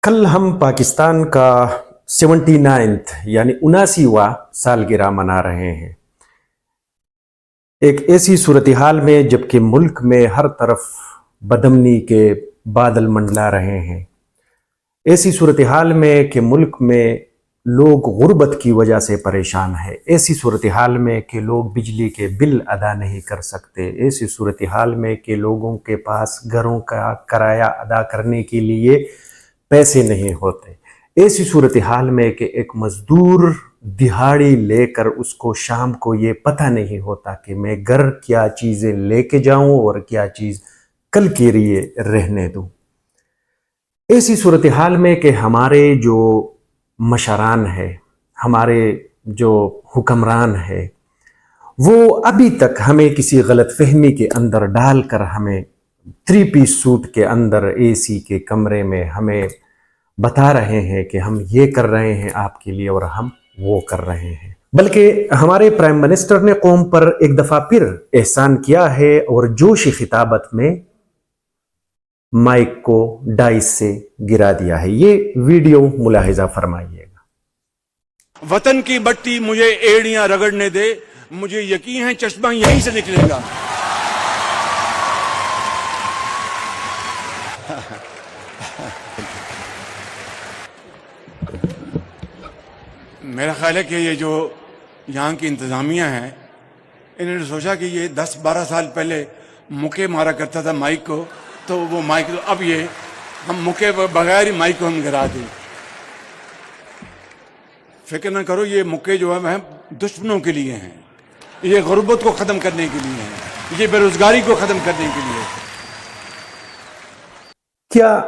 کل ہم پاکستان کا 79 یعنی 79واں سالگرہ منا رہے ہیں۔ ایک ایسی صورتحال میں جبکہ ملک میں ہر طرف بدامنی کے بادل منڈلا رہے ہیں، ایسی صورتحال میں کہ ملک میں لوگ غربت کی وجہ سے پریشان ہیں، ایسی صورتحال میں کہ لوگ بجلی کے بل ادا نہیں کر سکتے، ایسی صورتحال میں کہ لوگوں کے پاس گھروں کا کرایہ ادا کرنے کے لیے پیسے نہیں ہوتے، ایسی صورتحال میں کہ ایک مزدور دہاڑی لے کر اس کو شام کو یہ پتہ نہیں ہوتا کہ میں گھر کیا چیزیں لے کے جاؤں اور کیا چیز کل کے لیے رہنے دوں۔ ایسی صورتحال میں کہ ہمارے جو مشران ہے، ہمارے جو حکمران ہے، وہ ابھی تک ہمیں کسی غلط فہمی کے اندر ڈال کر ہمیں 3 پیس سوٹ کے اندر اے سی کے کمرے میں ہمیں بتا رہے ہیں کہ ہم یہ کر رہے ہیں آپ کے لیے اور ہم وہ کر رہے ہیں، بلکہ ہمارے پرائم منسٹر نے قوم پر ایک دفعہ پھر احسان کیا ہے اور جوشی خطابت میں مائک کو ڈائس سے گرا دیا ہے۔ یہ ویڈیو ملاحظہ فرمائیے گا۔ وطن کی بٹی مجھے ایڑیاں رگڑنے دے، مجھے یقین ہے چشمہ یہیں سے نکلے گا۔ میرا خیال ہے کہ یہ جو یہاں کی انتظامیہ ہیں، انہوں نے سوچا کہ یہ 10-12 سال پہلے مکے مارا کرتا تھا مائک کو، تو وہ مائک اب یہ ہم مکے بغیر ہی مائک کو ہم گرا دیں۔ فکر نہ کرو، یہ مکے جو ہیں دشمنوں کے لیے ہیں، یہ غربت کو ختم کرنے کے لیے ہیں، یہ بے روزگاری کو ختم کرنے کے لیے۔ کیا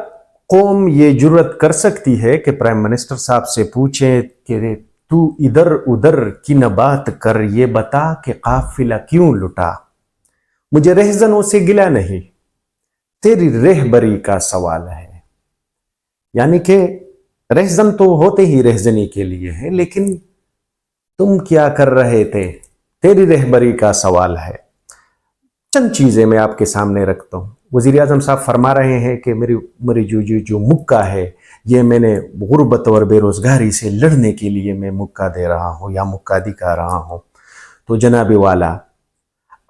قوم یہ جرت کر سکتی ہے کہ پرائم منسٹر صاحب سے پوچھیں کہ تو ادھر ادھر کی نہ بات کر، یہ بتا کہ قافلہ کیوں لٹا؟ مجھے رہزنوں سے گلا نہیں، تیری رہبری کا سوال ہے۔ یعنی کہ رہزن تو ہوتے ہی رہزنی کے لیے ہیں، لیکن تم کیا کر رہے تھے؟ تیری رہبری کا سوال ہے۔ چند چیزیں میں آپ کے سامنے رکھتا ہوں۔ وزیر اعظم صاحب فرما رہے ہیں کہ میری جو مکہ ہے، یہ میں نے غربت اور بے روزگاری سے لڑنے کے لیے میں مکہ دے رہا ہوں یا مکہ دکھا رہا ہوں۔ تو جناب والا،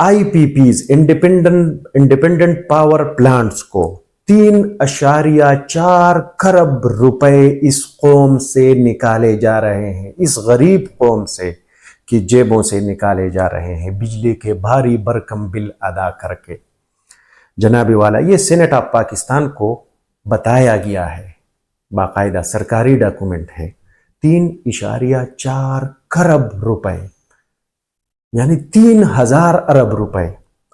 I P Ps independent power plants کو 3.4 کھرب روپے اس قوم سے نکالے جا رہے ہیں، اس غریب قوم سے کی جیبوں سے نکالے جا رہے ہیں، بجلی کے بھاری برکم بل ادا کر کے۔ جناب والا، یہ سینٹ آف پاکستان کو بتایا گیا ہے، باقاعدہ سرکاری ڈاکومنٹ ہے، 3.4 کھرب روپے یعنی 3000 ارب روپے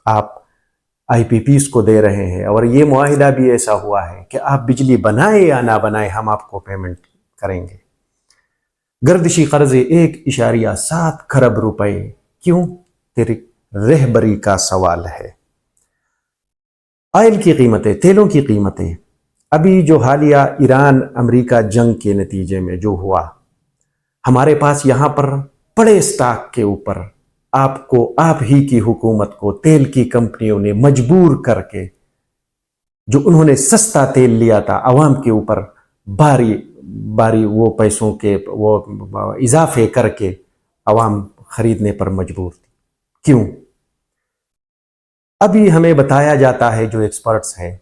آپ آئی پی پیز کو دے رہے ہیں، اور یہ معاہدہ بھی ایسا ہوا ہے کہ آپ بجلی بنائے یا نہ بنائے ہم آپ کو پیمنٹ کریں گے۔ گردشی قرضے 1.7 کھرب روپے، کیوں؟ تیری رہبری کا سوال ہے۔ آئل کی قیمتیں، تیلوں کی قیمتیں، ابھی جو حالیہ ایران امریکہ جنگ کے نتیجے میں جو ہوا، ہمارے پاس یہاں پر بڑے سٹاک کے اوپر آپ ہی کی حکومت کو تیل کی کمپنیوں نے مجبور کر کے، جو انہوں نے سستا تیل لیا تھا، عوام کے اوپر باری وہ پیسوں کے وہ اضافے کر کے عوام خریدنے پر مجبور تھی۔ کیوں؟ ابھی ہمیں بتایا جاتا ہے جو ایکسپرٹس ہیں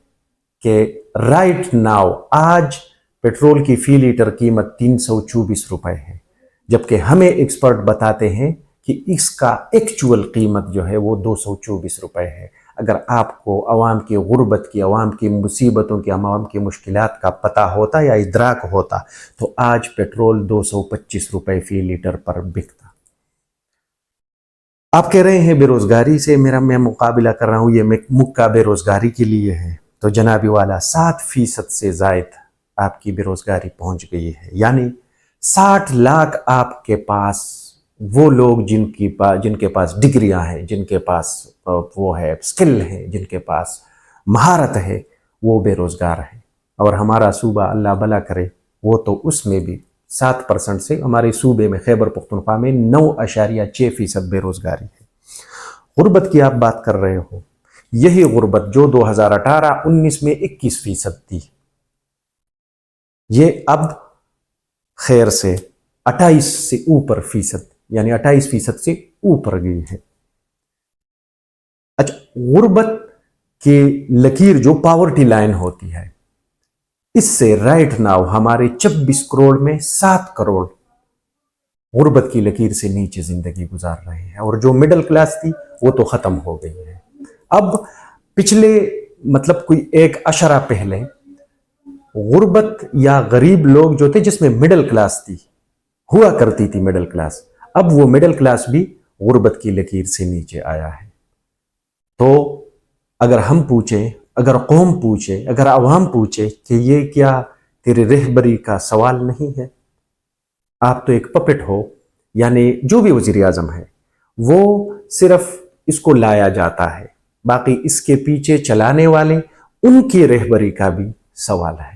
کہ رائٹ ناؤ آج پیٹرول کی فی لیٹر قیمت 324 روپے ہے، جبکہ ہمیں ایکسپرٹ بتاتے ہیں کہ اس کا ایکچول قیمت جو ہے وہ 224 روپے ہے۔ اگر آپ کو عوام کی غربت کی، عوام کی مصیبتوں کی، عوام کی مشکلات کا پتہ ہوتا یا ادراک ہوتا تو آج پیٹرول 225 روپے فی لیٹر پر بکتا۔ آپ کہہ رہے ہیں بے روزگاری سے میں مقابلہ کر رہا ہوں، یہ مکہ بے روزگاری کے لیے ہے، تو جناب والا 7% سے زائد آپ کی بے روزگاری پہنچ گئی ہے، یعنی 60 لاکھ آپ کے پاس وہ لوگ جن کے پاس ڈگریاں ہیں، جن کے پاس وہ ہے سکل ہے، جن کے پاس مہارت ہے، وہ بے روزگار ہیں۔ اور ہمارا صوبہ اللہ بھلا کرے، وہ تو اس میں بھی 7% سے ہمارے صوبے میں خیبر پختونخوا میں 9.6% بے روزگاری ہے۔ غربت کی آپ بات کر رہے ہو، یہی غربت جو 2018-19 میں 21% تھی، یہ اب خیر سے 28 سے اوپر فیصد یعنی 28% سے اوپر گئی ہے۔ اچھا، غربت کی لکیر جو پاورٹی لائن ہوتی ہے، اس سے رائٹ ناؤ ہمارے 26 کروڑ میں 7 کروڑ غربت کی لکیر سے نیچے زندگی گزار رہے ہیں، اور جو مڈل کلاس تھی وہ تو ختم ہو گئی ہے۔ اب پچھلے کوئی 1 عشرہ پہلے غربت یا غریب لوگ جو تھے، جس میں مڈل کلاس تھی، ہوا کرتی تھی مڈل کلاس، اب وہ مڈل کلاس بھی غربت کی لکیر سے نیچے آیا ہے۔ تو اگر ہم پوچھیں، اگر قوم پوچھے، اگر عوام پوچھے کہ یہ کیا تیرے رہبری کا سوال نہیں ہے؟ آپ تو ایک پپٹ ہو، یعنی جو بھی وزیر اعظم ہے وہ صرف اس کو لایا جاتا ہے، باقی اس کے پیچھے چلانے والے ان کی رہبری کا بھی سوال ہے۔